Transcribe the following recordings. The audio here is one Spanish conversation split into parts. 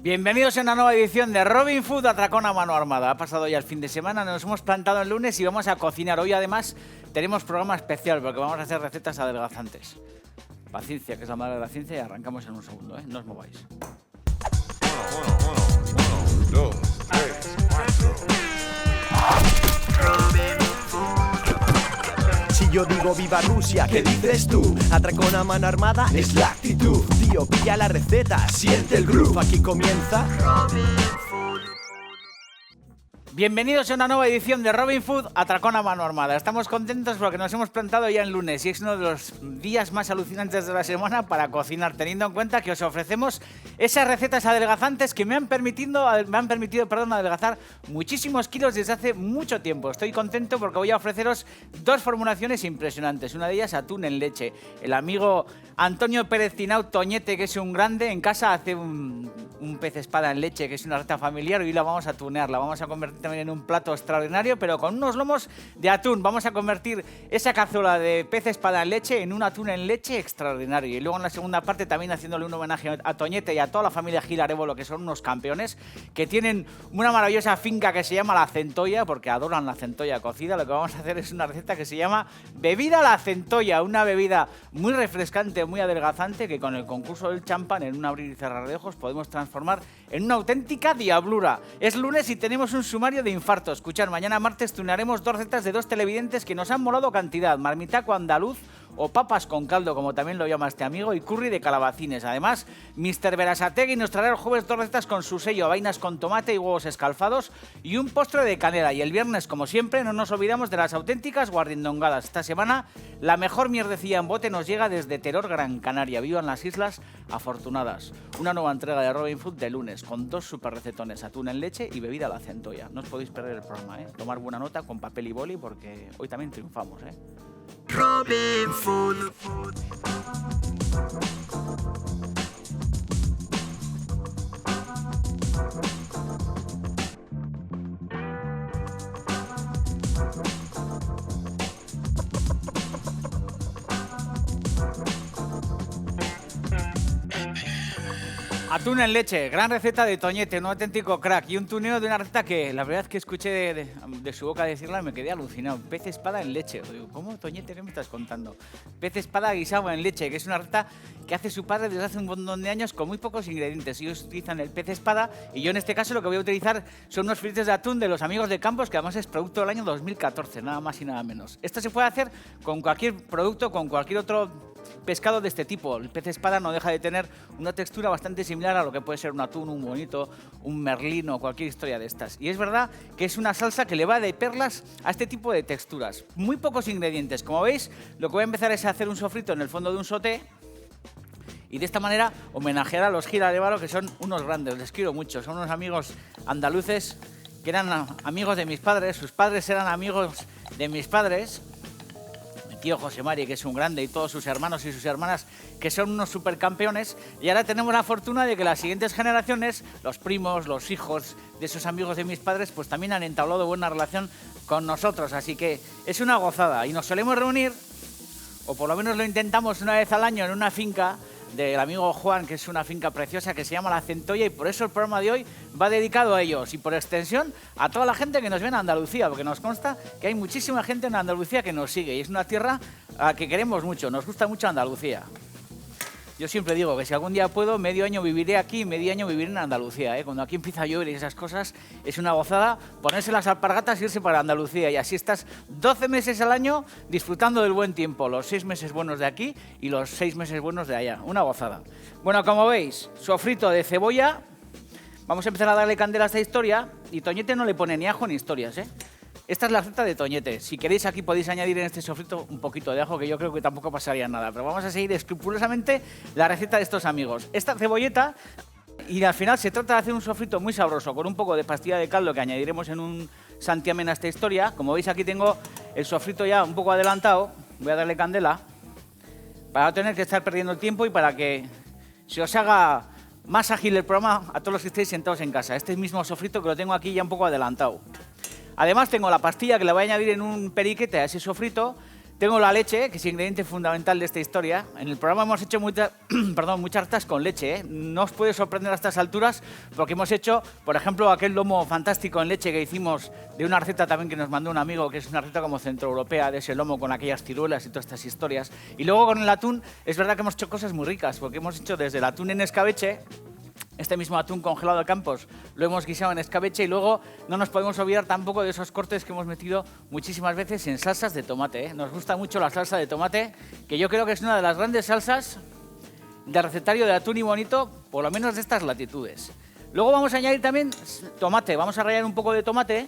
Bienvenidos a una nueva edición de Robin Food Atracón a mano armada. Ha pasado ya el fin de semana, nos hemos plantado el lunes y vamos a cocinar. Hoy además tenemos programa especial porque vamos a hacer recetas adelgazantes. Paciencia, que es la madre de la ciencia, y arrancamos en un segundo, ¿eh? No os mováis. Uno, dos, tres, cuatro. Si yo digo viva Rusia, ¿qué dices tú? Atracón a mano armada es la actitud. Tío, pilla la receta, siente el groove. Aquí comienza Bienvenidos a una nueva edición de Robin Food Atracón a mano armada. Estamos contentos porque nos hemos plantado ya en lunes y es uno de los días más alucinantes de la semana para cocinar, teniendo en cuenta que os ofrecemos esas recetas adelgazantes que me han permitido adelgazar muchísimos kilos desde hace mucho tiempo. Estoy contento porque voy a ofreceros dos formulaciones impresionantes. Una de ellas, atún en leche. El amigo Antonio Pérez Tinau Toñete, que es un grande, en casa hace un pez espada en leche, que es una receta familiar, y hoy la vamos a tunear, la vamos a convertir también en un plato extraordinario, pero con unos lomos de atún. Vamos a convertir esa cazuela de pez espada en leche en un atún en leche extraordinario. Y luego en la segunda parte también haciéndole un homenaje a Toñete y a toda la familia Gil Arévolo, que son unos campeones, que tienen una maravillosa finca que se llama La Centolla, porque adoran la centolla cocida. Lo que vamos a hacer es una receta que se llama Bebida La Centolla, una bebida muy refrescante, muy adelgazante, que con el concurso del champán, en un abrir y cerrar de ojos, podemos transformar en una auténtica diablura. Es lunes y tenemos un sumario de infartos. Escuchad, mañana martes tunaremos dos recetas de dos televidentes que nos han molado cantidad: marmitaco andaluz o papas con caldo, como también lo llama este amigo, y curry de calabacines. Además, Mr. Berasategui nos traerá el jueves dos recetas con su sello: vainas con tomate y huevos escalfados y un postre de canela. Y el viernes, como siempre, no nos olvidamos de las auténticas guarrindongadas. Esta semana, la mejor mierdecilla en bote nos llega desde Teror, Gran Canaria. Vivan las Islas Afortunadas. Una nueva entrega de Robin Food de lunes, con dos super recetones: atún en leche y bebida La Centolla. No os podéis perder el programa, ¿eh? Tomar buena nota con papel y boli, porque hoy también triunfamos, ¿eh? Robin Food. Atún en leche, gran receta de Toñete, un auténtico crack, y un tuneo de una receta que la verdad es que escuché de su boca decirla y me quedé alucinado. Pez espada en leche. Digo, ¿cómo, Toñete? ¿Qué me estás contando? Pez espada guisado en leche, que es una receta que hace su padre desde hace un montón de años con muy pocos ingredientes. Ellos utilizan el pez espada y yo en este caso lo que voy a utilizar son unos filetes de atún de los amigos de Campos, que además es producto del año 2014, nada más y nada menos. Esto se puede hacer con cualquier producto, con cualquier otro pescado de este tipo. El pez espada no deja de tener una textura bastante similar a lo que puede ser un atún, un bonito, un merlino, cualquier historia de estas. Y es verdad que es una salsa que le va de perlas a este tipo de texturas. Muy pocos ingredientes. Como veis, lo que voy a empezar es a hacer un sofrito en el fondo de un sauté y de esta manera homenajear a los Gil Arévalo, que son unos grandes, les quiero mucho. Son unos amigos andaluces que eran amigos de mis padres, sus padres eran amigos de mis padres. Tío José Mari, que es un grande, y todos sus hermanos y sus hermanas, que son unos supercampeones, y ahora tenemos la fortuna de que las siguientes generaciones, los primos, los hijos de esos amigos de mis padres, pues también han entablado buena relación con nosotros, así que es una gozada. Y nos solemos reunir, o por lo menos lo intentamos una vez al año, en una finca del amigo Juan, que es una finca preciosa que se llama La Centolla, y por eso el programa de hoy va dedicado a ellos y por extensión a toda la gente que nos ve en Andalucía, porque nos consta que hay muchísima gente en Andalucía que nos sigue y es una tierra a la que queremos mucho, nos gusta mucho Andalucía. Yo siempre digo que si algún día puedo, medio año viviré aquí, medio año viviré en Andalucía, ¿eh? Cuando aquí empieza a llover y esas cosas, es una gozada ponerse las alpargatas e irse para Andalucía. Y así estás 12 meses al año disfrutando del buen tiempo, los 6 meses buenos de aquí y los 6 meses buenos de allá. Una gozada. Bueno, como veis, sofrito de cebolla. Vamos a empezar a darle candela a esta historia. Y Toñete no le pone ni ajo ni historias, ¿eh? Esta es la receta de Toñete. Si queréis, aquí podéis añadir en este sofrito un poquito de ajo, que yo creo que tampoco pasaría nada. Pero vamos a seguir escrupulosamente la receta de estos amigos. Esta cebolleta, y al final se trata de hacer un sofrito muy sabroso con un poco de pastilla de caldo que añadiremos en un santiamén a esta historia. Como veis, aquí tengo el sofrito ya un poco adelantado. Voy a darle candela para no tener que estar perdiendo el tiempo y para que se os haga más ágil el programa a todos los que estéis sentados en casa. Este mismo sofrito que lo tengo aquí ya un poco adelantado. Además tengo la pastilla que la voy a añadir en un periquete a ese sofrito Tengo la leche, que es ingrediente fundamental de esta historia. En el programa hemos hecho muchas recetas con leche, ¿eh? No os puede sorprender a estas alturas porque hemos hecho, por ejemplo, aquel lomo fantástico en leche que hicimos de una receta también que nos mandó un amigo, que es una receta como centroeuropea, de ese lomo con aquellas ciruelas y todas estas historias. Y luego con el atún, es verdad que hemos hecho cosas muy ricas, porque hemos hecho desde el atún en escabeche, este mismo atún congelado de Campos lo hemos guisado en escabeche y luego no nos podemos olvidar tampoco de esos cortes que hemos metido muchísimas veces en salsas de tomate, ¿eh? Nos gusta mucho la salsa de tomate, que yo creo que es una de las grandes salsas de recetario de atún y bonito, por lo menos de estas latitudes. Luego vamos a añadir también tomate, vamos a rallar un poco de tomate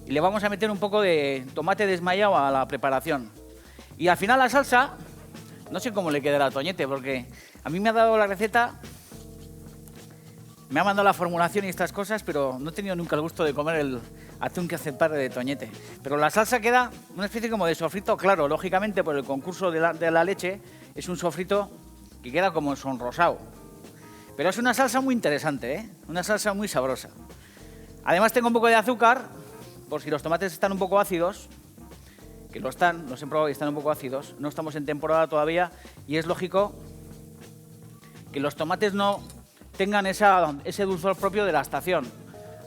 y le vamos a meter un poco de tomate desmayado a la preparación. Y al final la salsa, no sé cómo le quedará a Toñete, porque a mí me ha dado la receta... Me ha mandado la formulación y estas cosas, pero no he tenido nunca el gusto de comer el atún que hace el padre de Toñete. Pero la salsa queda una especie como de sofrito, claro, lógicamente por el concurso de la leche, es un sofrito que queda como sonrosado. Pero es una salsa muy interesante, ¿eh? Una salsa muy sabrosa. Además tengo un poco de azúcar, por si los tomates están un poco ácidos, que lo están, los he probado y están un poco ácidos. No estamos en temporada todavía y es lógico que los tomates no tengan ese dulzor propio de la estación.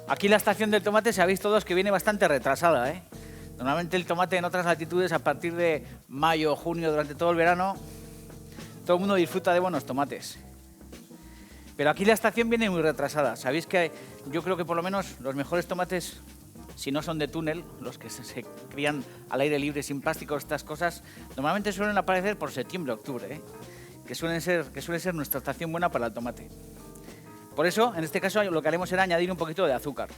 Aquí la estación del tomate, sabéis todos que viene bastante retrasada, ¿eh? Normalmente el tomate en otras latitudes, a partir de mayo, junio, durante todo el verano, todo el mundo disfruta de buenos tomates. Pero aquí la estación viene muy retrasada. Sabéis que yo creo que por lo menos los mejores tomates, si no son de túnel, los que se crían al aire libre, sin plástico, estas cosas, normalmente suelen aparecer por septiembre, octubre, ¿eh? que suele ser nuestra estación buena para el tomate. Por eso, en este caso, lo que haremos será añadir un poquito de azúcar.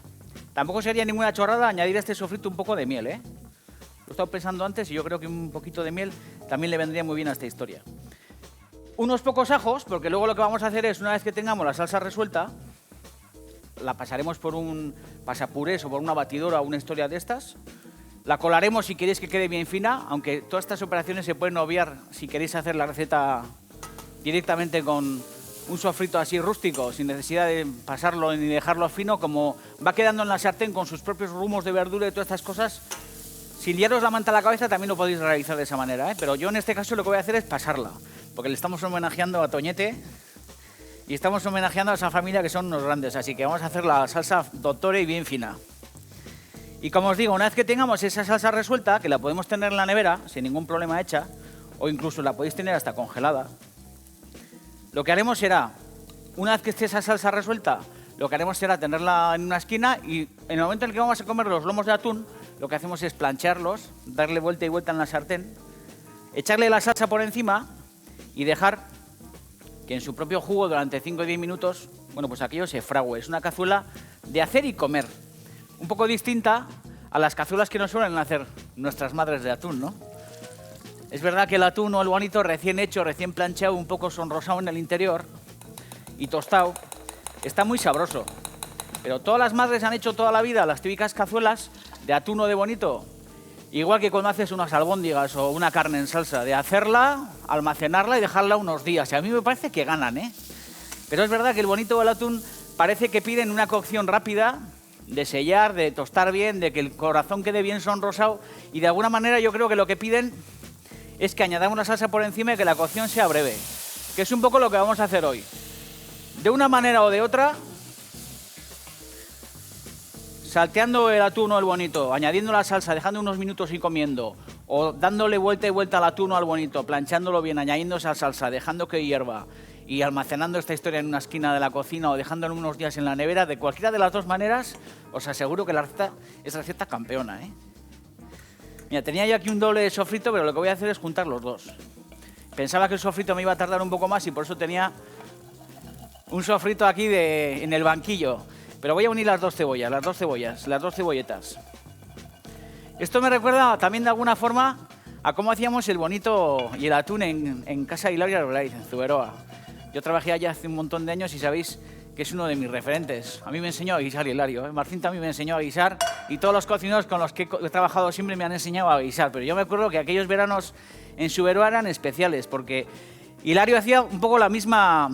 Tampoco sería ninguna chorrada añadir a este sofrito un poco de miel, ¿eh? Lo he estado pensando antes y yo creo que un poquito de miel también le vendría muy bien a esta historia. Unos pocos ajos, porque luego lo que vamos a hacer es, una vez que tengamos la salsa resuelta, la pasaremos por un pasapurés o por una batidora o una historia de estas. La colaremos si queréis que quede bien fina, aunque todas estas operaciones se pueden obviar si queréis hacer la receta directamente con un sofrito así rústico, sin necesidad de pasarlo ni dejarlo fino, como va quedando en la sartén con sus propios zumos de verdura y todas estas cosas. Sin liaros la manta a la cabeza también lo podéis realizar de esa manera, ¿eh? Pero yo en este caso lo que voy a hacer es pasarla, porque le estamos homenajeando a Toñete y estamos homenajeando a esa familia que son unos grandes, así que vamos a hacer la salsa doctore y bien fina. Y como os digo, una vez que tengamos esa salsa resuelta, que la podemos tener en la nevera sin ningún problema hecha, o incluso la podéis tener hasta congelada, lo que haremos será, una vez que esté esa salsa resuelta, lo que haremos será tenerla en una esquina y en el momento en el que vamos a comer los lomos de atún, lo que hacemos es plancharlos, darle vuelta y vuelta en la sartén, echarle la salsa por encima y dejar que en su propio jugo durante 5 o 10 minutos, bueno, pues aquello se frague. Es una cazuela de hacer y comer, un poco distinta a las cazuelas que nos suelen hacer nuestras madres de atún, ¿no? Es verdad que el atún o el bonito recién hecho, recién planchado, un poco sonrosado en el interior y tostado, está muy sabroso. Pero todas las madres han hecho toda la vida las típicas cazuelas de atún o de bonito, igual que cuando haces unas albóndigas o una carne en salsa, de hacerla, almacenarla y dejarla unos días. Y a mí me parece que ganan, ¿eh? Pero es verdad que el bonito o el atún parece que piden una cocción rápida, de sellar, de tostar bien, de que el corazón quede bien sonrosado, y de alguna manera yo creo que lo que piden es que añadamos la salsa por encima y que la cocción sea breve, que es un poco lo que vamos a hacer hoy. De una manera o de otra, salteando el atún o el bonito, añadiendo la salsa, dejando unos minutos y comiendo, o dándole vuelta y vuelta al atún o al bonito, planchándolo bien, añadiendo esa salsa, dejando que hierva y almacenando esta historia en una esquina de la cocina o dejándolo unos días en la nevera, de cualquiera de las dos maneras, os aseguro que la receta es receta campeona, ¿eh? Mira, tenía yo aquí un doble de sofrito, pero lo que voy a hacer es juntar los dos. Pensaba que el sofrito me iba a tardar un poco más y por eso tenía un sofrito aquí en el banquillo. Pero voy a unir las dos cebollas, las dos cebolletas. Esto me recuerda también de alguna forma a cómo hacíamos el bonito y el atún en casa de Hilario Arbelaiz, en Zuberoa. Yo trabajé allá hace un montón de años y sabéis que es uno de mis referentes. A mí me enseñó a guisar Hilario, ¿eh? Martín también me enseñó a guisar y todos los cocineros con los que he trabajado siempre me han enseñado a guisar. Pero yo me acuerdo que aquellos veranos en Zuberoa eran especiales porque Hilario hacía un poco la misma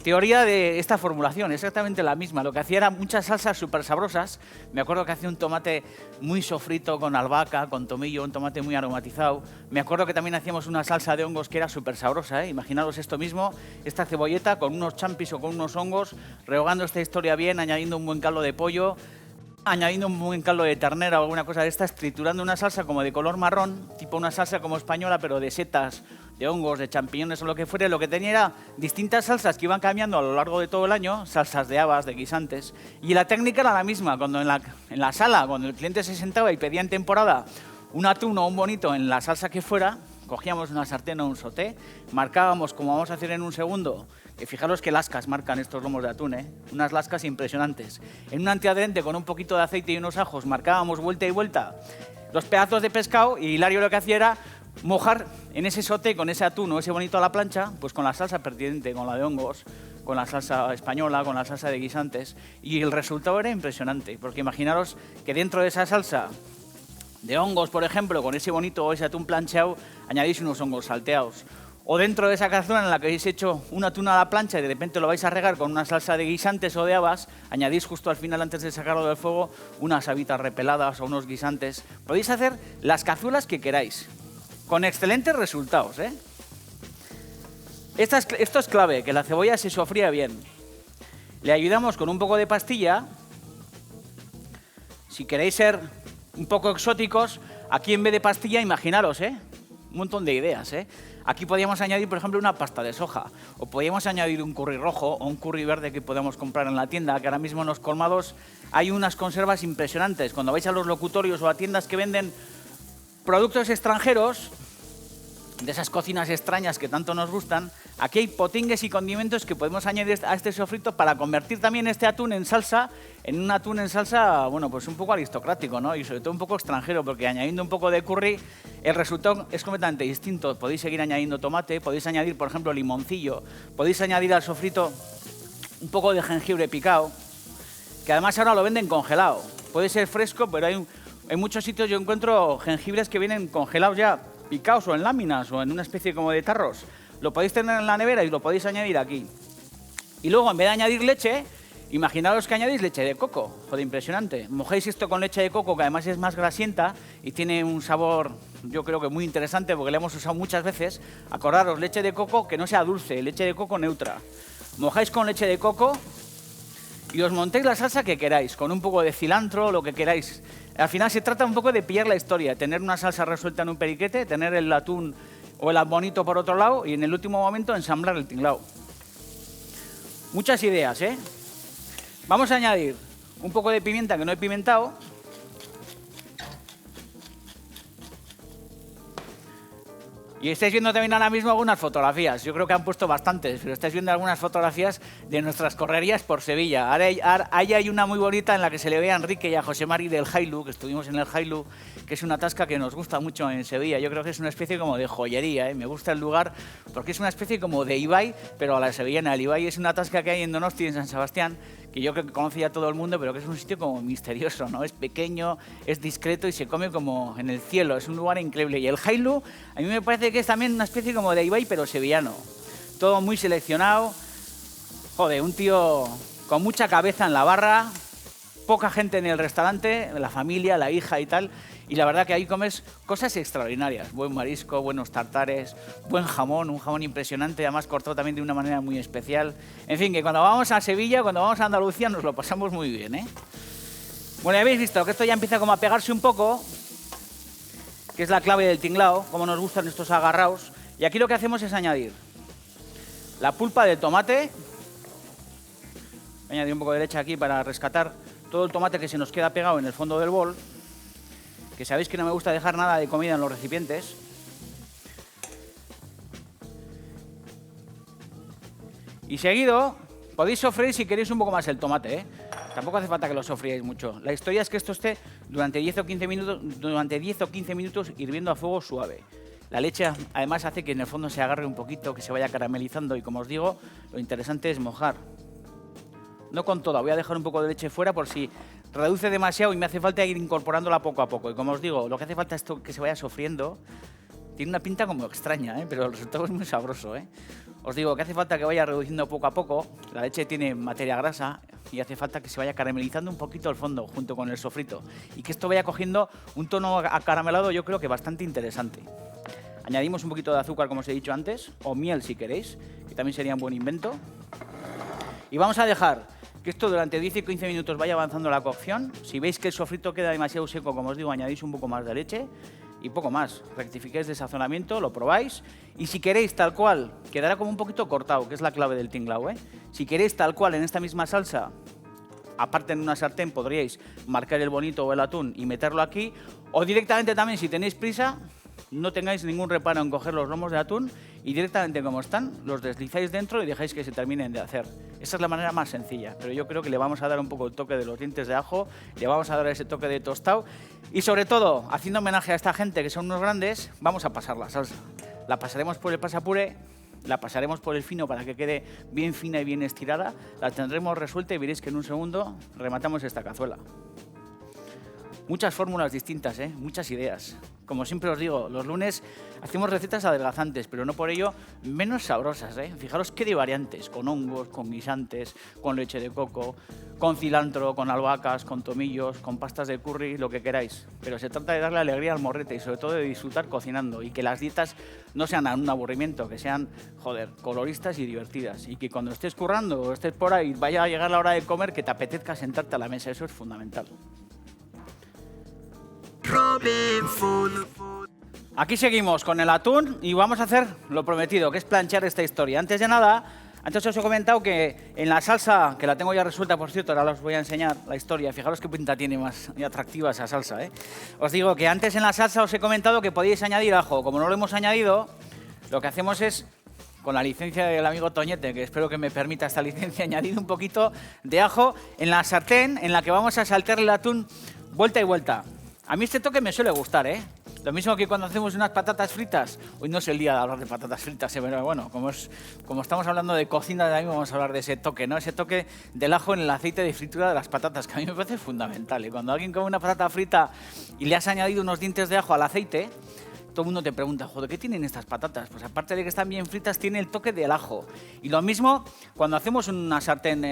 Teoría de esta formulación, exactamente la misma. Lo que hacía era muchas salsas súper sabrosas. Me acuerdo que hacía un tomate muy sofrito con albahaca, con tomillo, un tomate muy aromatizado. Me acuerdo que también hacíamos una salsa de hongos que era súper sabrosa, ¿eh? Imaginaros esto mismo, esta cebolleta con unos champis o con unos hongos, rehogando esta historia bien, añadiendo un buen caldo de pollo, añadiendo un buen caldo de ternera o alguna cosa de estas, triturando una salsa como de color marrón, tipo una salsa como española, pero de setas, de hongos, de champiñones o lo que fuera. Lo que tenía era distintas salsas que iban cambiando a lo largo de todo el año, salsas de habas, de guisantes, y la técnica era la misma. Cuando en la sala, cuando el cliente se sentaba y pedía en temporada un atún o un bonito en la salsa que fuera, cogíamos una sartén o un sauté, marcábamos, como vamos a hacer en un segundo, que fijaros qué lascas marcan estos lomos de atún, ¿eh? Unas lascas impresionantes. En un antiadherente con un poquito de aceite y unos ajos marcábamos vuelta y vuelta los pedazos de pescado, y Hilario lo que hacía era mojar en ese sauté con ese atún o ese bonito a la plancha, pues con la salsa pertinente, con la de hongos, con la salsa española, con la salsa de guisantes, y el resultado era impresionante, porque imaginaros que dentro de esa salsa de hongos, por ejemplo, con ese bonito o ese atún plancheado, añadís unos hongos salteados. O dentro de esa cazuela en la que habéis hecho un atún a la plancha y de repente lo vais a regar con una salsa de guisantes o de habas, añadís justo al final, antes de sacarlo del fuego, unas habitas repeladas o unos guisantes. Podéis hacer las cazuelas que queráis, con excelentes resultados, ¿eh? Esto es clave, que la cebolla se sofría bien. Le ayudamos con un poco de pastilla. Si queréis ser un poco exóticos, aquí en vez de pastilla, imaginaros, un montón de ideas, Aquí podríamos añadir, por ejemplo, una pasta de soja, o podríamos añadir un curry rojo o un curry verde que podemos comprar en la tienda, que ahora mismo en los colmados hay unas conservas impresionantes. Cuando vais a los locutorios o a tiendas que venden productos extranjeros, de esas cocinas extrañas que tanto nos gustan, aquí hay potingues y condimentos que podemos añadir a este sofrito para convertir también este atún en salsa, en un atún en salsa, bueno, pues un poco aristocrático, ¿no? Y sobre todo un poco extranjero, porque añadiendo un poco de curry, el resultado es completamente distinto. Podéis seguir añadiendo tomate, podéis añadir, por ejemplo, limoncillo, podéis añadir al sofrito un poco de jengibre picado, que además ahora lo venden congelado. Puede ser fresco, pero en muchos sitios yo encuentro jengibres que vienen congelados ya, picaos o en láminas o en una especie como de tarros. Lo podéis tener en la nevera y lo podéis añadir aquí. Y luego, en vez de añadir leche, imaginaros que añadís leche de coco. Joder, impresionante. Mojáis esto con leche de coco, que además es más grasienta y tiene un sabor, yo creo que muy interesante, porque lo hemos usado muchas veces. Acordaros, leche de coco que no sea dulce, leche de coco neutra. Mojáis con leche de coco y os montéis la salsa que queráis, con un poco de cilantro, lo que queráis. Al final se trata un poco de pillar la historia, tener una salsa resuelta en un periquete, tener el atún o el bonito por otro lado y en el último momento ensamblar el tinglao. Muchas ideas, ¿eh? Vamos a añadir un poco de pimienta que no he pimentado. Y estáis viendo también ahora mismo algunas fotografías. Yo creo que han puesto bastantes, pero estáis viendo algunas fotografías de nuestras correrías por Sevilla. Ahí hay una muy bonita en la que se le ve a Enrique y a José Mari del Jailu, que estuvimos en el Jailu, que es una tasca que nos gusta mucho en Sevilla. Yo creo que es una especie como de joyería, Me gusta el lugar porque es una especie como de Ibai, pero a la sevillana. El Ibai es una tasca que hay en Donosti, en San Sebastián, que yo creo que conoce ya todo el mundo, pero que es un sitio como misterioso, ¿no? Es pequeño, es discreto y se come como en el cielo. Es un lugar increíble. Y el Jailu, a mí me parece que es también una especie como de Ibai, pero sevillano. Todo muy seleccionado. Joder, un tío con mucha cabeza en la barra, poca gente en el restaurante, la familia, la hija y tal. Y la verdad que ahí comes cosas extraordinarias. Buen marisco, buenos tartares, buen jamón, un jamón impresionante, además cortado también de una manera muy especial. En fin, que cuando vamos a Sevilla, cuando vamos a Andalucía, nos lo pasamos muy bien, Bueno, ya habéis visto que esto ya empieza como a pegarse un poco, que es la clave del tinglao, como nos gustan estos agarraos. Y aquí lo que hacemos es añadir la pulpa del tomate. Voy a añadir un poco de leche aquí para rescatar todo el tomate que se nos queda pegado en el fondo del bol. Que sabéis que no me gusta dejar nada de comida en los recipientes. Y seguido, podéis sofreír si queréis un poco más el tomate, Tampoco hace falta que lo sofríais mucho. La historia es que esto esté durante 10 o 15 minutos hirviendo a fuego suave. La leche además hace que en el fondo se agarre un poquito, que se vaya caramelizando y, como os digo, lo interesante es mojar. No con toda, voy a dejar un poco de leche fuera por si reduce demasiado y me hace falta ir incorporándola poco a poco. Y como os digo, lo que hace falta es que se vaya sofriendo. Tiene una pinta como extraña, pero el resultado es muy sabroso, Os digo que hace falta que vaya reduciendo poco a poco. La leche tiene materia grasa y hace falta que se vaya caramelizando un poquito el fondo junto con el sofrito. Y que esto vaya cogiendo un tono acaramelado, yo creo que bastante interesante. Añadimos un poquito de azúcar, como os he dicho antes, o miel si queréis, que también sería un buen invento. Y vamos a dejar que esto durante 10 y 15 minutos vaya avanzando la cocción. Si veis que el sofrito queda demasiado seco, como os digo, añadís un poco más de leche y poco más. Rectifiquéis de sazonamiento, lo probáis. Y si queréis tal cual, quedará como un poquito cortado, que es la clave del tinglao, ¿eh? Si queréis tal cual en esta misma salsa, aparte en una sartén podríais marcar el bonito o el atún y meterlo aquí. O directamente también, si tenéis prisa, no tengáis ningún reparo en coger los lomos de atún y directamente como están, los deslizáis dentro y dejáis que se terminen de hacer. Esa es la manera más sencilla, pero yo creo que le vamos a dar un poco el toque de los dientes de ajo, le vamos a dar ese toque de tostado y sobre todo, haciendo homenaje a esta gente que son unos grandes, vamos a pasar la salsa. La pasaremos por el pasapuré, la pasaremos por el fino para que quede bien fina y bien estirada, la tendremos resuelta y veréis que en un segundo rematamos esta cazuela. Muchas fórmulas distintas, muchas ideas. Como siempre os digo, los lunes hacemos recetas adelgazantes, pero no por ello menos sabrosas. Fijaros qué de variantes, con hongos, con guisantes, con leche de coco, con cilantro, con albahacas, con tomillos, con pastas de curry, lo que queráis. Pero se trata de darle alegría al morrete y sobre todo de disfrutar cocinando y que las dietas no sean un aburrimiento, que sean, joder, coloristas y divertidas. Y que cuando estés currando o estés por ahí, vaya a llegar la hora de comer, que te apetezca sentarte a la mesa. Eso es fundamental. Aquí seguimos con el atún y vamos a hacer lo prometido, que es planchar esta historia. Antes de nada, antes os he comentado que en la salsa, que la tengo ya resuelta, por cierto, ahora os voy a enseñar la historia. Fijaros qué pinta tiene más atractiva esa salsa, Os digo que antes en la salsa os he comentado que podíais añadir ajo. Como no lo hemos añadido, lo que hacemos es, con la licencia del amigo Toñete, que espero que me permita esta licencia, añadir un poquito de ajo en la sartén en la que vamos a saltear el atún vuelta y vuelta. A mí este toque me suele gustar, Lo mismo que cuando hacemos unas patatas fritas. Hoy no es el día de hablar de patatas fritas, pero bueno, como estamos hablando de cocina, de ahí vamos a hablar de ese toque, ¿no? Ese toque del ajo en el aceite de fritura de las patatas, que a mí me parece fundamental. Y cuando alguien come una patata frita y le has añadido unos dientes de ajo al aceite, todo el mundo te pregunta, joder, ¿qué tienen estas patatas? Pues aparte de que están bien fritas, tiene el toque del ajo. Y lo mismo cuando hacemos en una sartén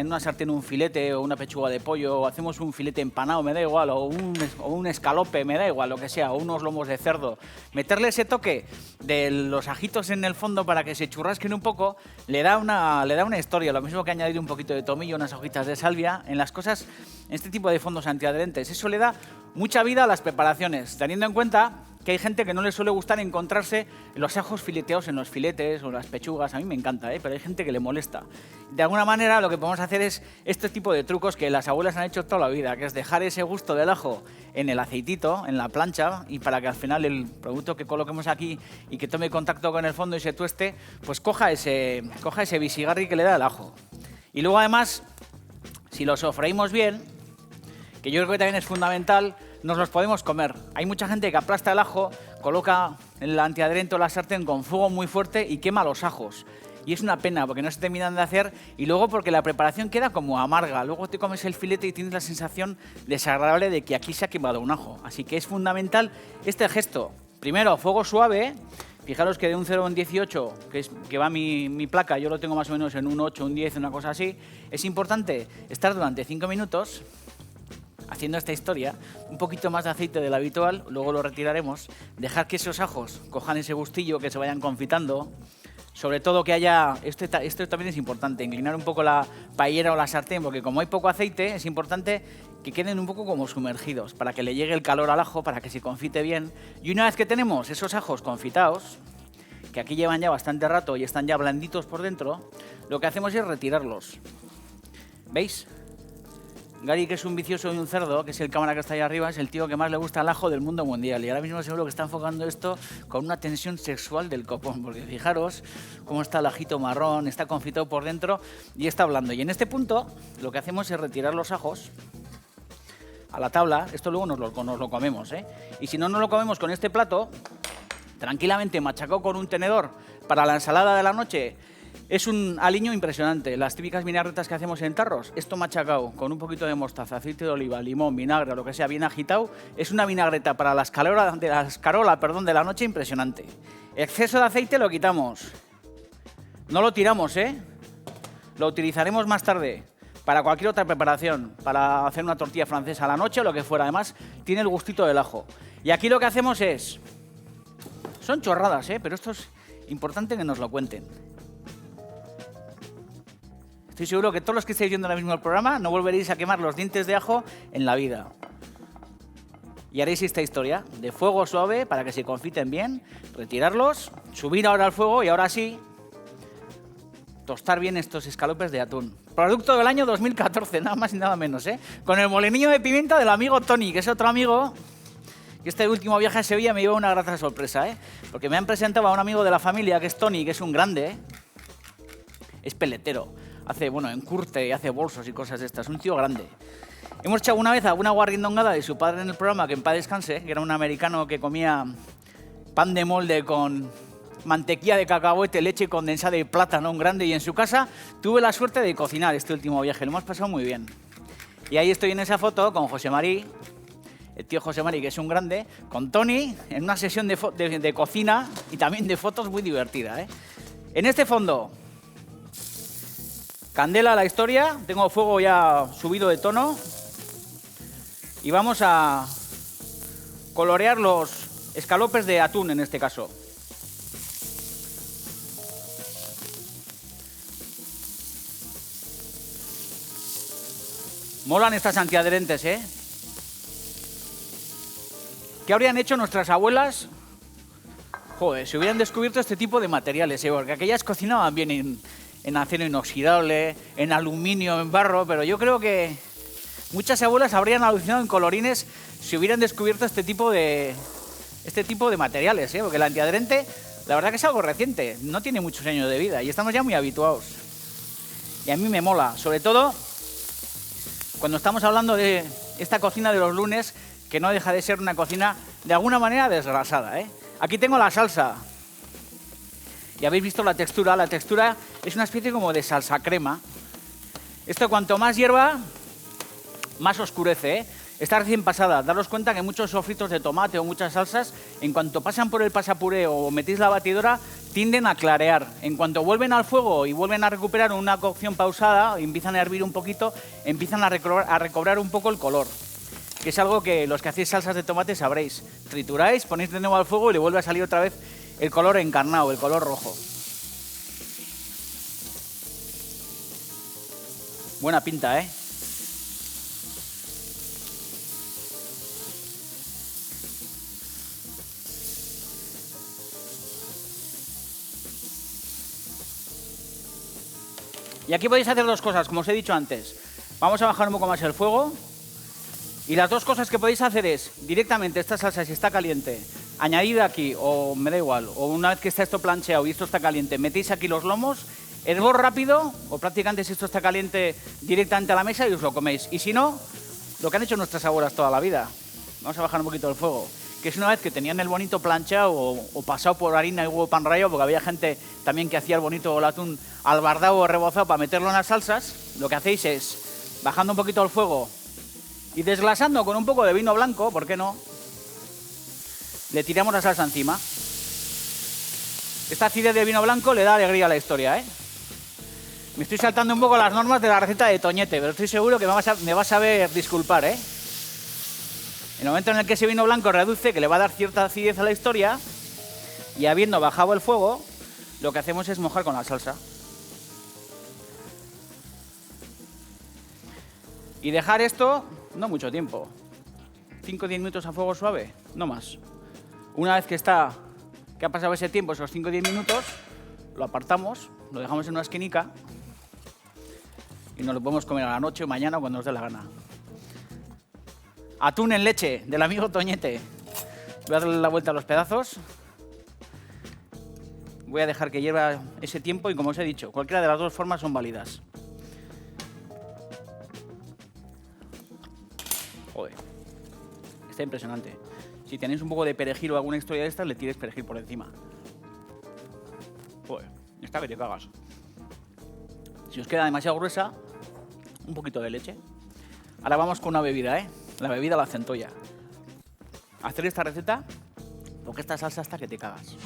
un filete o una pechuga de pollo, o hacemos un filete empanado, me da igual, o un escalope, me da igual, lo que sea, o unos lomos de cerdo. Meterle ese toque de los ajitos en el fondo para que se churrasquen un poco, le da una historia. Lo mismo que añadir un poquito de tomillo, unas hojitas de salvia, en las cosas, en este tipo de fondos antiadherentes. Eso le da mucha vida a las preparaciones, teniendo en cuenta que hay gente que no le suele gustar encontrarse los ajos fileteados en los filetes o en las pechugas. A mí me encanta, pero hay gente que le molesta. De alguna manera lo que podemos hacer es este tipo de trucos que las abuelas han hecho toda la vida, que es dejar ese gusto del ajo en el aceitito, en la plancha, y para que al final el producto que coloquemos aquí y que tome contacto con el fondo y se tueste, pues coja ese bisigarri que le da el ajo. Y luego además, si lo sofreímos bien, que yo creo que también es fundamental, nos los podemos comer. Hay mucha gente que aplasta el ajo, coloca el antiadherente o la sartén con fuego muy fuerte y quema los ajos. Y es una pena porque no se terminan de hacer y luego porque la preparación queda como amarga. Luego te comes el filete y tienes la sensación desagradable de que aquí se ha quemado un ajo. Así que es fundamental este gesto. Primero, fuego suave. Fijaros que de un 0 a un 18, que va mi placa, yo lo tengo más o menos en un 8, un 10, una cosa así. Es importante estar durante 5 minutos haciendo esta historia, un poquito más de aceite del habitual, luego lo retiraremos, dejar que esos ajos cojan ese gustillo, que se vayan confitando, sobre todo que haya, esto también es importante, inclinar un poco la paellera o la sartén, porque como hay poco aceite, es importante que queden un poco como sumergidos, para que le llegue el calor al ajo, para que se confite bien. Y una vez que tenemos esos ajos confitados, que aquí llevan ya bastante rato y están ya blanditos por dentro, lo que hacemos es retirarlos. ¿Veis? Gary, que es un vicioso y un cerdo, que es el cámara que está ahí arriba, es el tío que más le gusta el ajo del mundo mundial. Y ahora mismo seguro que está enfocando esto con una tensión sexual del copón, porque fijaros cómo está el ajito marrón, está confitado por dentro y está blando. Y en este punto lo que hacemos es retirar los ajos a la tabla. Esto luego nos lo comemos, Y si no nos lo comemos con este plato, tranquilamente machacado con un tenedor para la ensalada de la noche. Es un aliño impresionante, las típicas vinagretas que hacemos en tarros. Esto machacado con un poquito de mostaza, aceite de oliva, limón, vinagre, lo que sea, bien agitado, es una vinagreta para la escarola de la noche impresionante. Exceso de aceite lo quitamos. No lo tiramos, ¿eh? Lo utilizaremos más tarde para cualquier otra preparación, para hacer una tortilla francesa a la noche o lo que fuera. Además, tiene el gustito del ajo. Y aquí lo que hacemos es... Son chorradas, ¿eh? Pero esto es importante que nos lo cuenten. Estoy seguro que todos los que estáis viendo ahora mismo el programa no volveréis a quemar los dientes de ajo en la vida. Y haréis esta historia de fuego suave para que se confiten bien, retirarlos, subir ahora al fuego y ahora sí, tostar bien estos escalopes de atún. Producto del año 2014, nada más y nada menos, ¿eh? Con el molinillo de pimienta del amigo Tony, que es otro amigo que este último viaje a Sevilla me llevó una grata sorpresa, ¿eh? Porque me han presentado a un amigo de la familia, que es Tony, que es un grande, ¿eh? Es peletero, hace, bueno, encurte y hace bolsos y cosas de estas, un tío grande. Hemos echado una vez alguna guarrindongada de su padre en el programa, que en paz descanse, que era un americano que comía pan de molde con mantequilla de cacahuete, leche condensada y plátano, un grande, y en su casa tuve la suerte de cocinar este último viaje, lo hemos pasado muy bien. Y ahí estoy en esa foto con José Marí, el tío José Marí, que es un grande, con Tony, en una sesión de cocina y también de fotos muy divertida, ¿eh? En este fondo, candela a la historia, tengo fuego ya subido de tono y vamos a colorear los escalopes de atún en este caso. Molan estas antiadherentes, ¿eh? ¿Qué habrían hecho nuestras abuelas? Joder, si hubieran descubierto este tipo de materiales, ¿eh? Porque aquellas cocinaban bien en acero inoxidable, en aluminio, en barro, pero yo creo que muchas abuelas habrían alucinado en colorines si hubieran descubierto este tipo de materiales, ¿eh? Porque el antiadherente, la verdad que es algo reciente, no tiene muchos años de vida y estamos ya muy habituados. Y a mí me mola, sobre todo cuando estamos hablando de esta cocina de los lunes, que no deja de ser una cocina de alguna manera desgrasada, ¿eh? Aquí tengo la salsa. Y habéis visto la textura. La textura es una especie como de salsa crema. Esto cuanto más hierva, más oscurece, ¿eh? Está recién pasada. Daros cuenta que muchos sofritos de tomate o muchas salsas, en cuanto pasan por el pasapuré o metéis la batidora, tienden a clarear. En cuanto vuelven al fuego y vuelven a recuperar una cocción pausada, y empiezan a hervir un poquito, empiezan a recobrar un poco el color. Que es algo que los que hacéis salsas de tomate sabréis. Trituráis, ponéis de nuevo al fuego y le vuelve a salir otra vez el color encarnado, el color rojo. Buena pinta, ¿eh? Y aquí podéis hacer dos cosas, como os he dicho antes. Vamos a bajar un poco más el fuego. Y las dos cosas que podéis hacer es, directamente esta salsa, si está caliente, añadida aquí, o me da igual, o una vez que está esto plancheado y esto está caliente, metéis aquí los lomos, hervor rápido, o prácticamente si esto está caliente, directamente a la mesa y os lo coméis. Y si no, lo que han hecho nuestras abuelas toda la vida. Vamos a bajar un poquito el fuego. Que es una vez que tenían el bonito planchado o pasado por harina y huevo pan rallado, porque había gente también que hacía el bonito el atún albardado o rebozado para meterlo en las salsas, lo que hacéis es, bajando un poquito el fuego y desglasando con un poco de vino blanco, ¿por qué no? Le tiramos la salsa encima. Esta acidez de vino blanco le da alegría a la historia, ¿eh? Me estoy saltando un poco las normas de la receta de Toñete, pero estoy seguro que me vas a ver disculpar, ¿eh? En el momento en el que ese vino blanco reduce, que le va a dar cierta acidez a la historia, y habiendo bajado el fuego, lo que hacemos es mojar con la salsa. Y dejar esto no mucho tiempo. 5 o 10 minutos a fuego suave, no más. Una vez que ha pasado ese tiempo, esos 5 o 10 minutos, lo apartamos, lo dejamos en una esquinica y nos lo podemos comer a la noche o mañana o cuando nos dé la gana. Atún en leche, del amigo Toñete. Voy a darle la vuelta a los pedazos. Voy a dejar que hierva ese tiempo y, como os he dicho, cualquiera de las dos formas son válidas. Joder, está impresionante. Si tenéis un poco de perejil o alguna historia de estas, le tires perejil por encima. Joder, está que te cagas. Si os queda demasiado gruesa, un poquito de leche. Ahora vamos con una bebida, ¿eh? La bebida la centolla. Hacer esta receta, porque esta salsa está que te cagas.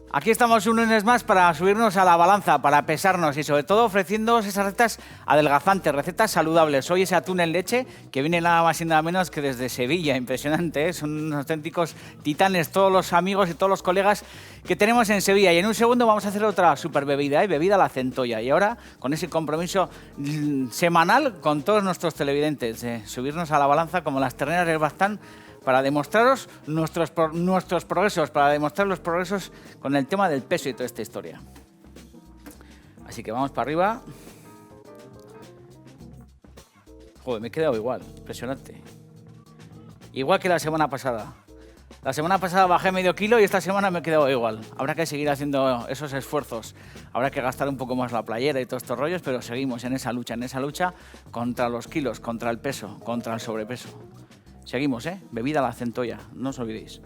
Aquí estamos un lunes más para subirnos a la balanza, para pesarnos y sobre todo ofreciéndoos esas recetas adelgazantes, recetas saludables. Hoy ese atún en leche que viene nada más y nada menos que desde Sevilla, impresionante, ¿eh? Son unos auténticos titanes todos los amigos y todos los colegas que tenemos en Sevilla. Y en un segundo vamos a hacer otra super bebida, bebida a la centolla. Y ahora con ese compromiso semanal con todos nuestros televidentes, subirnos a la balanza como las terneras del Baztán, para demostraros nuestros progresos, para demostrar los progresos con el tema del peso y toda esta historia. Así que vamos para arriba. Joder, me he quedado igual, impresionante. Igual que la semana pasada. La semana pasada bajé medio kilo y esta semana me he quedado igual. Habrá que seguir haciendo esos esfuerzos. Habrá que gastar un poco más la playera y todos estos rollos, pero seguimos en esa lucha contra los kilos, contra el peso, contra el sobrepeso. Seguimos, bebida a la centolla, no os olvidéis.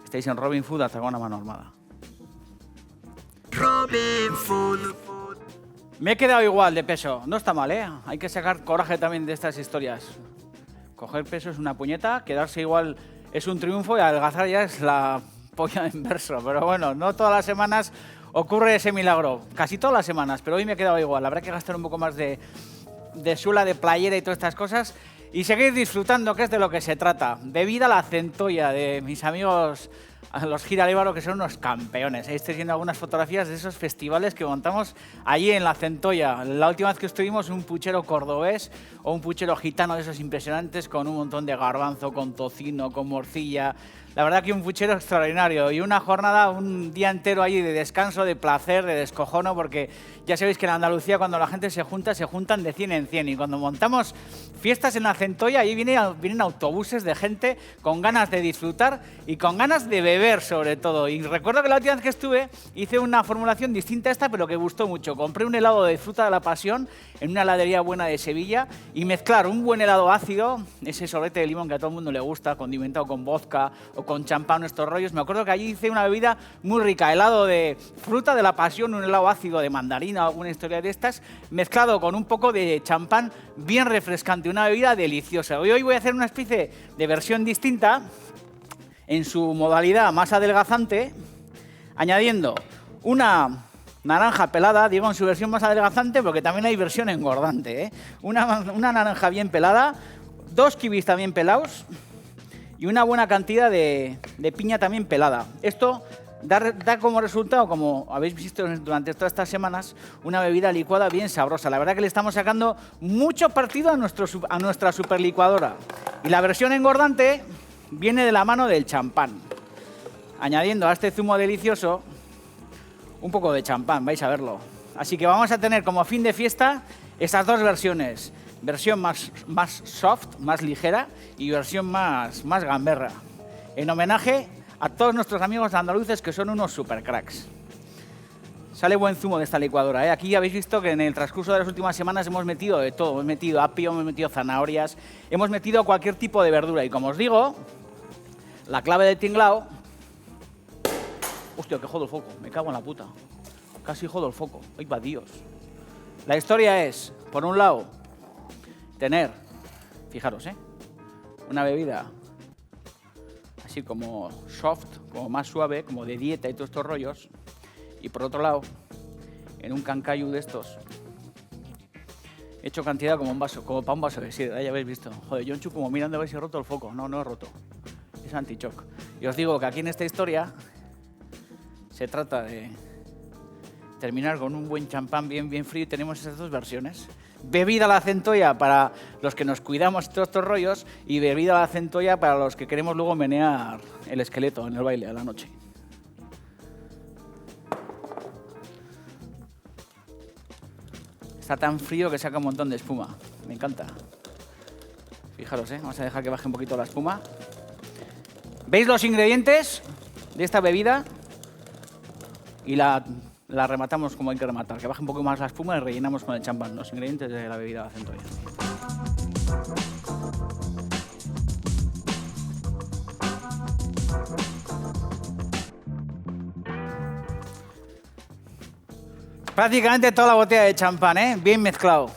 Estáis en Robin Food, Tarragona Mano Armada. Robin Food. Me he quedado igual de peso, no está mal, Hay que sacar coraje también de estas historias. Coger peso es una puñeta, quedarse igual es un triunfo y adelgazar ya es la polla en verso. Pero bueno, no todas las semanas ocurre ese milagro, casi todas las semanas, pero hoy me he quedado igual. Habrá que gastar un poco más de suela, de playera y todas estas cosas. Y seguir disfrutando, que es de lo que se trata. Bebida a la centolla de mis amigos, los Giralíbaro, que son unos campeones. Ahí estoy viendo algunas fotografías de esos festivales que montamos allí en la centolla. La última vez que estuvimos, un puchero cordobés o un puchero gitano de esos impresionantes con un montón de garbanzo, con tocino, con morcilla. La verdad que un puchero extraordinario y una jornada, un día entero allí de descanso, de placer, de descojono, porque ya sabéis que en Andalucía cuando la gente se juntan de 100 en 100 y cuando montamos fiestas en la centolla, ahí vienen autobuses de gente con ganas de disfrutar y con ganas de beber sobre todo. Y recuerdo que la última vez que estuve hice una formulación distinta a esta, pero que gustó mucho. Compré un helado de fruta de la pasión en una heladería buena de Sevilla y mezclar un buen helado ácido, ese sorbete de limón que a todo el mundo le gusta, condimentado con vodka o con champán, estos rollos. Me acuerdo que allí hice una bebida muy rica, helado de fruta de la pasión, un helado ácido de mandarina o alguna historia de estas, mezclado con un poco de champán bien refrescante, una bebida deliciosa. Hoy voy a hacer una especie de versión distinta en su modalidad más adelgazante, añadiendo una naranja pelada, digo en su versión más adelgazante porque también hay versión engordante, Una naranja bien pelada, 2 kiwis también pelados y una buena cantidad de piña también pelada. Esto da como resultado, como habéis visto durante todas estas semanas, una bebida licuada bien sabrosa. La verdad que le estamos sacando mucho partido a nuestra superlicuadora. Y la versión engordante viene de la mano del champán. Añadiendo a este zumo delicioso un poco de champán, vais a verlo. Así que vamos a tener como fin de fiesta estas dos versiones. Versión más soft, más ligera y versión más gamberra. En homenaje a todos nuestros amigos andaluces que son unos super cracks. Sale buen zumo de esta licuadora, Aquí habéis visto que en el transcurso de las últimas semanas hemos metido de todo. Hemos metido apio, hemos metido zanahorias, hemos metido cualquier tipo de verdura. Y como os digo, la clave del tinglao... Hostia, que jodo el foco, me cago en la puta. Casi jodo el foco, ¡ay, va Dios! La historia es, por un lado, tener, fijaros, una bebida así como soft, como más suave, como de dieta y todos estos rollos. Y por otro lado, en un cancayu de estos, he hecho cantidad como para un vaso de sidra, ya habéis visto. Joder, Yonchu como mirando a ver si he roto el foco. No he roto. Es anti-shock. Y os digo que aquí en esta historia se trata de terminar con un buen champán bien frío y tenemos esas dos versiones. Bebida a la centolla para los que nos cuidamos todos estos rollos y bebida a la centolla para los que queremos luego menear el esqueleto en el baile a la noche. Está tan frío que saca un montón de espuma. Me encanta. Fijaros, vamos a dejar que baje un poquito la espuma. ¿Veis los ingredientes de esta bebida? Y la rematamos como hay que rematar, que baje un poco más la espuma y rellenamos con el champán, los ingredientes de la bebida de la centolla. Prácticamente toda la botella de champán, bien mezclado.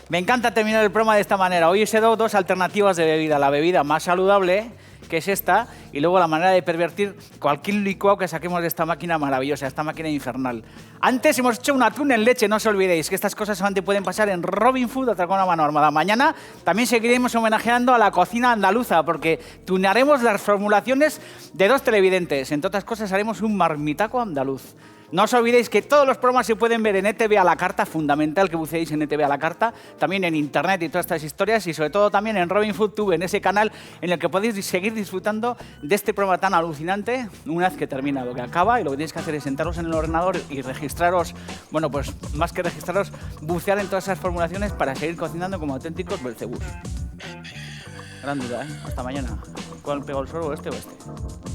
Me encanta terminar el programa de esta manera. Hoy os he dado dos alternativas de bebida. La bebida más saludable, que es esta, y luego la manera de pervertir cualquier licuado que saquemos de esta máquina maravillosa, esta máquina infernal. Antes hemos hecho un atún en leche, no os olvidéis que estas cosas solamente pueden pasar en Robin Food, Atracón a mano armada. Mañana también seguiremos homenajeando a la cocina andaluza, porque tunearemos las formulaciones de 2 televidentes. Entre otras cosas, haremos un marmitaco andaluz. No os olvidéis que todos los programas se pueden ver en ETV a la carta, fundamental que buceéis en ETV a la carta, también en Internet y todas estas historias, y sobre todo también en Robin Food Tube, en ese canal en el que podéis seguir disfrutando de este programa tan alucinante una vez que termina, lo que acaba, y lo que tenéis que hacer es sentaros en el ordenador y registraros, bueno, pues más que registraros, bucear en todas esas formulaciones para seguir cocinando como auténticos Belcebús. Gran duda, ¿eh? Hasta mañana. ¿Cuál pegó el sorbo, este o este?